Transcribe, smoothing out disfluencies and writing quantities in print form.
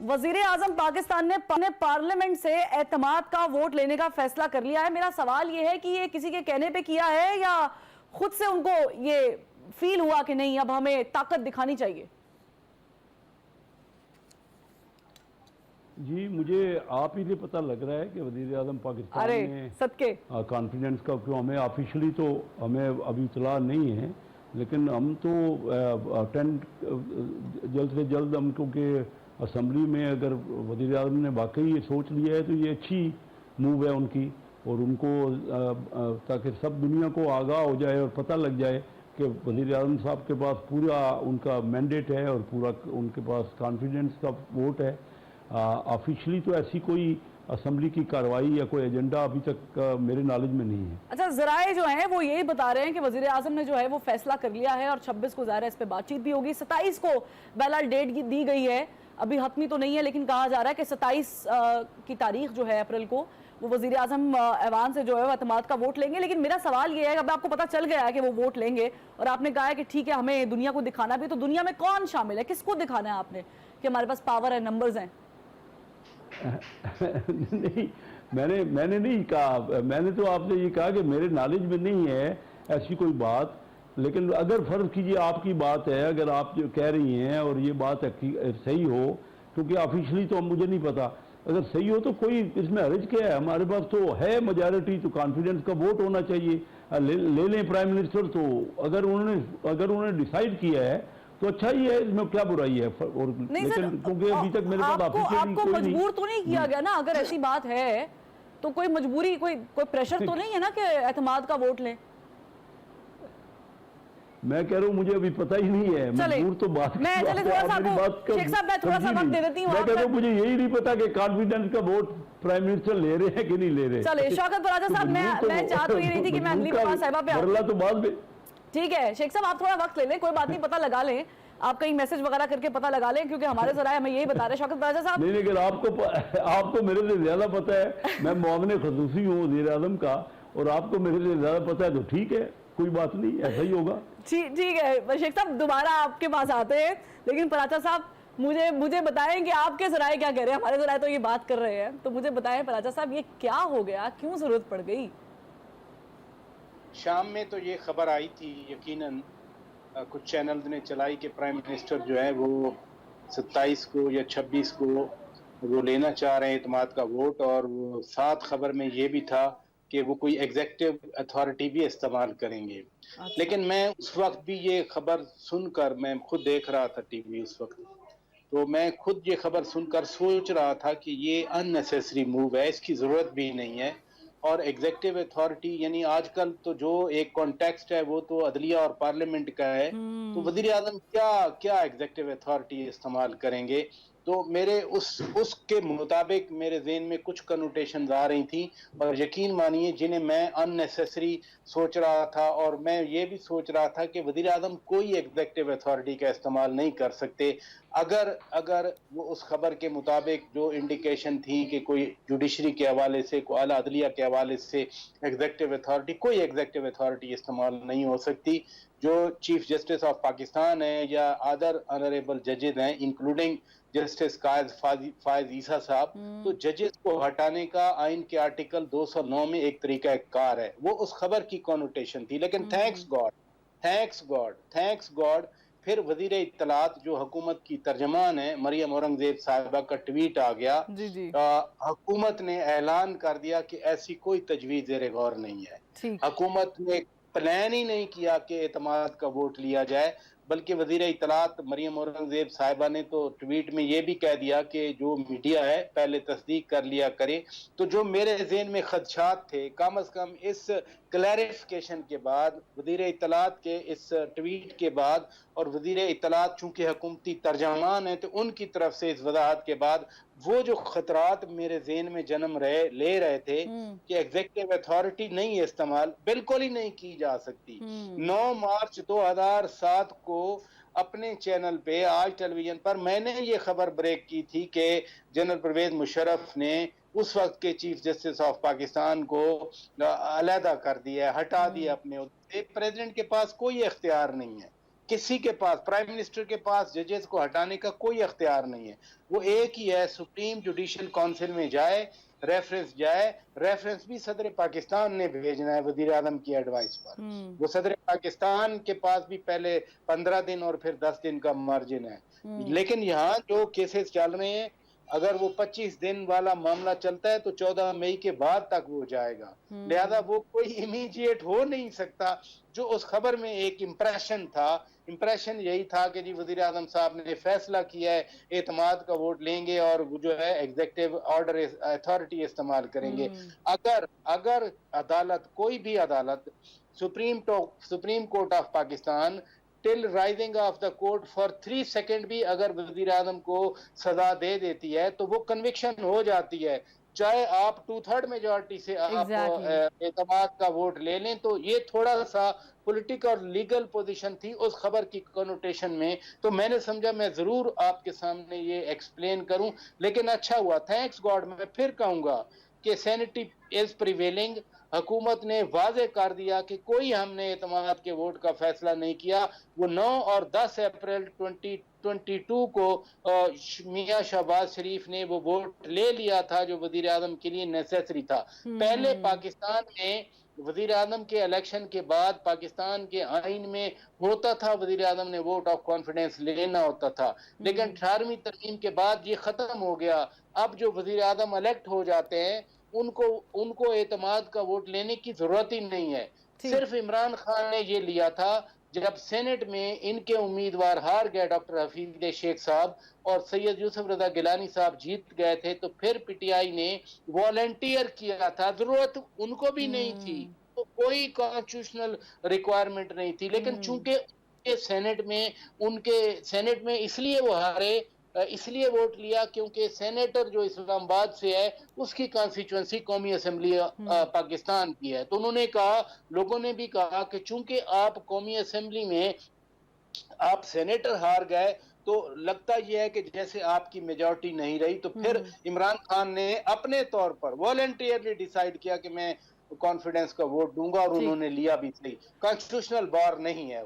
वजीर आजम पाकिस्तान ने पार्लियामेंट से एतमाद का वोट लेने का फैसला कर लिया है। मेरा सवाल यह है कि ये किसी के कहने पे किया है या खुद से उनको ये फील हुआ कि नहीं अब हमें ताकत दिखानी चाहिए? जी, मुझे आप ही से पता लग रहा है कि वज़ीर आज़म पाकिस्तान ने सदके कॉन्फिडेंस का, क्यों हमें ऑफिशियली तो हमें अभी इतला नहीं है, लेकिन हम तो अटेंड जल्द से जल्द हम, क्योंकि असम्बली में अगर वज़ीर आज़म ने वाकई ये सोच लिया है तो ये अच्छी मूव है उनकी, और उनको ताकि सब दुनिया को आगाह हो जाए और पता लग जाए कि वज़ीर आज़म साहब के पास पूरा उनका मैंडेट है और पूरा उनके पास कॉन्फिडेंस का वोट है। ऑफिशियली तो ऐसी कोई असम्बली की कार्रवाई या कोई एजेंडा अभी तक मेरे नॉलेज में नहीं है। अच्छा, जराए जो हैं वो यही बता रहे हैं कि वजीर आजम ने जो है वो फैसला कर लिया है और 26 को ज़ाहिर है इस पर बातचीत भी होगी। 27 को बहरहाल डेट दी गई है, अभी हतमी तो नहीं है, लेकिन कहा जा रहा है कि 27 की तारीख जो है अप्रैल को वो वजीर आजम ऐवान से जो है वो एतमाद का वोट लेंगे। लेकिन मेरा सवाल ये है, अब आपको पता चल गया है कि वो वोट लेंगे और आपने कहा है कि ठीक है हमें दुनिया को दिखाना भी, तो दुनिया में कौन शामिल है, किसको दिखाना है आपने कि हमारे पास पावर है, नंबर्स हैं? नहीं, मैंने नहीं कहा, मैंने तो आपसे ये कहा कि मेरे नॉलेज में नहीं है ऐसी कोई बात। लेकिन अगर फर्ज कीजिए आपकी बात है, अगर आप जो कह रही हैं और ये बात सही हो, क्योंकि ऑफिशियली तो मुझे नहीं पता, अगर सही हो तो कोई इसमें हर्ज क्या है, हमारे पास तो है मेजॉरिटी, तो कॉन्फिडेंस का वोट होना चाहिए, ले लें प्राइम मिनिस्टर। तो अगर उन्होंने डिसाइड किया है तो अच्छा ही है, इसमें क्या बुराई है। और लेकिन क्योंकि अभी तक मेरे पास आपको मजबूर तो नहीं किया गया ना, अगर ऐसी बात है तो कोई मजबूरी, कोई प्रेशर तो नहीं है ना कि एतमाद का वोट लें? मैं कह रहा हूँ मुझे अभी पता ही नहीं है, मजबूर तो बात मैं थोड़ा सा वक्त दे देती हूँ। मैं कह रहा हूँ मुझे यही नहीं पता कि कॉन्फिडेंस का वोट प्राइम मिनिस्टर ले रहे हैं कि नहीं ले रहे। चले शौकत बराजा साहब, मैं चाह तो ये रही थी कि मैं अगली बार साहिबा पे तो बाद में ठीक है। शेख साहब आप थोड़ा वक्त ले लें, कोई बात नहीं, पता लगा लें, आप कहीं मैसेज वगैरह करके पता लगा लें, क्योंकि हमारे जराए हमें यही बता रहे हैं। शौकत बराजा साहब नहीं, लेकिन आपको मेरे से ज्यादा पता है, मैं मुआविन खसूसी हूँ वज़ीर आज़म का, और आपको मेरे से ज्यादा पता है, तो ठीक है, कोई बात नहीं, ऐसा ही होगा। ठीक है शेख साहब, दोबारा आपके पास आते हैं, लेकिन पराचा साहब मुझे बताएं कि आपके जराए क्या कह रहे हैं। हमारे जराए तो ये बात कर रहे हैं, तो मुझे बताएं पराचा साहब ये क्या हो गया, क्यों जरूरत पड़ गई? शाम में तो ये खबर आई थी, यकीनन कुछ चैनल ने चलाई कि प्राइम मिनिस्टर जो है वो 27 को या 26 को वो लेना चाह रहे हैं एतमाद का वोट, और वो साथ खबर में ये भी था कि वो कोई एग्जेक्टिव अथॉरिटी भी इस्तेमाल करेंगे। अच्छा। लेकिन मैं उस वक्त भी ये खबर सुनकर, मैं खुद देख रहा था टीवी उस वक्त, तो मैं खुद ये खबर सुनकर सोच रहा था कि ये अननेसेसरी मूव है, इसकी ज़रूरत भी नहीं है। और एग्जेक्टिव अथॉरिटी यानी आजकल तो जो एक कॉन्टेक्स्ट है वो तो अदलिया और पार्लियामेंट का है, तो वज़ीर आज़म क्या एग्जेक्टिव अथॉरिटी इस्तेमाल करेंगे? तो मेरे उसके मुताबिक मेरे ज़हन में कुछ कनोटेशंस आ रही थी, और यकीन मानिए जिन्हें मैं अननेसेसरी सोच रहा था, और मैं ये भी सोच रहा था कि वज़ीर आज़म कोई एग्जेक्टिव अथॉरिटी का इस्तेमाल नहीं कर सकते। अगर वो उस खबर के मुताबिक जो इंडिकेशन थी कि कोई जुडिशरी के हवाले से, कोई आला अदलिया के हवाले से कोई एग्जेक्टिव अथॉरिटी इस्तेमाल नहीं हो सकती। जो चीफ जस्टिस ऑफ पाकिस्तान है या अदर ऑनरेबल जजेस हैं, इंक्लूडिंग जस्टिस फायज ईसा साहब, तो जजेस को हटाने का आइन के आर्टिकल 209 में एक तरीका कार है। वो उस खबर की कॉनोटेशन थी, लेकिन थैंक्स गॉड फिर वजीर इत्तलात जो हुकूमत की तर्जमान है मरियम औरंगजेब साहिबा का ट्वीट आ गया। हुकूमत ने ऐलान कर दिया कि ऐसी कोई तजवीज ज़ेरे गौर नहीं है। हुकूमत ने प्लान ही नहीं किया कि एतमाद का वोट लिया जाए, बल्कि वजीर इत्तलात मरियम औरंगजेब साहिबा ने तो ट्वीट में ये भी कह दिया कि जो मीडिया है पहले तस्दीक कर लिया करे। तो जो मेरे ज़हन में खदशात थे, कम अज कम इस क्लैरिफिकेशन के बाद, वजीर इत्तलात के इस ट्वीट के बाद, और वजीर इत्तलात चूंकि हुकूमती तर्जमान है तो उनकी तरफ से इस वजाहत के बाद, वो जो खतरात मेरे ज़हन में जन्म ले रहे थे कि एग्जेक्टिव अथॉरिटी नहीं इस्तेमाल बिल्कुल ही नहीं की जा सकती। 9 मार्च 2007 को अपने चैनल पे, आज टेलीविजन पर, मैंने ये खबर ब्रेक की थी कि जनरल परवेज मुशर्रफ ने उस वक्त के चीफ जस्टिस ऑफ पाकिस्तान को अलहदा कर दिया, हटा दिया अपने। प्रेसिडेंट के पास कोई इख्तियार नहीं है, किसी के पास, प्राइम मिनिस्टर के पास जजेस को हटाने का कोई अख्तियार नहीं है। वो एक ही है, सुप्रीम जुडिशियल काउंसिल में जाए, रेफरेंस भी सदर पाकिस्तान ने भेजना है वजीर आजम की एडवाइस पर। वो सदर पाकिस्तान के पास भी पहले 15 दिन और फिर 10 दिन का मार्जिन है। लेकिन यहाँ जो केसेस चल रहे हैं, अगर वो 25 दिन वाला मामला चलता है तो 14 मई के बाद तक वो जाएगा। लिहाजा वो कोई इमीडिएट हो नहीं सकता। जो उस खबर में एक इम्प्रेशन था, इम्प्रेशन यही था कि जी वजीर आजम साहब ने फैसला किया है, एतमाद का वोट लेंगे और वो जो है एग्जीक्यूटिव ऑर्डर अथॉरिटी इस्तेमाल करेंगे। अगर अदालत, कोई भी अदालत, supreme court of Pakistan till rising of the court for 3 second भी अगर वजीर आजम को सजा दे देती है तो वो कन्विक्शन हो जाती है, चाहे आप 2/3 मेजॉरिटी से आप एतमाद का वोट ले लें। तो ये थोड़ा सा पॉलिटिकल और लीगल पोजीशन थी उस खबर की कनोटेशन में, तो मैंने समझा मैं जरूर आपके सामने ये एक्सप्लेन करूं। लेकिन अच्छा हुआ, थैंक्स गॉड, मैं फिर कहूंगा कि सैनिटी इज प्रिवेलिंग। हुकूमत ने वाजे कर दिया कि कोई हमने एतमाद के वोट का फैसला नहीं किया। वो 9 और 10 अप्रैल 2022 को मियां शहबाज शरीफ ने वो वोट ले लिया था जो वजीर आजम के लिए नेसेसरी था। पहले पाकिस्तान में वजीर आजम के इलेक्शन के बाद पाकिस्तान के आइन में होता था, वजीर आजम ने वोट ऑफ कॉन्फिडेंस लेना होता था, लेकिन 18वीं तरमीम के बाद ये खत्म हो गया। अब जो वजीर आजम इलेक्ट हो जाते हैं उनको एतमाद का वोट लेने की जरूरत ही नहीं है। सिर्फ इमरान खान ने ये लिया था जब सेनेट में इनके उम्मीदवार हार गए, डॉक्टर हफीज शेख साहब और सैयद यूसुफ रजा गिलानी साहब जीत गए थे, तो फिर पीटीआई ने वॉलंटियर किया था। जरूरत उनको भी नहीं थी, तो कोई कॉन्स्टिट्यूशनल रिक्वायरमेंट नहीं थी। लेकिन चूंकि उनके सेनेट में इसलिए वो हारे, इसलिए वोट लिया क्योंकि सेनेटर जो इस्लामाबाद से है उसकी कॉन्स्टिट्यूएंसी कौमी असेंबली पाकिस्तान की है। तो उन्होंने कहा, लोगों ने भी कहा कि चूंकि आप कौमी असेंबली में आप सेनेटर हार गए तो लगता यह है कि जैसे आपकी मेजॉरिटी नहीं रही। तो फिर इमरान खान ने अपने तौर पर वॉलंटियरली डिसाइड किया कि मैं कॉन्फिडेंस का वोट दूंगा और उन्होंने लिया भी। सही कॉन्स्टिट्यूशनल बार नहीं है।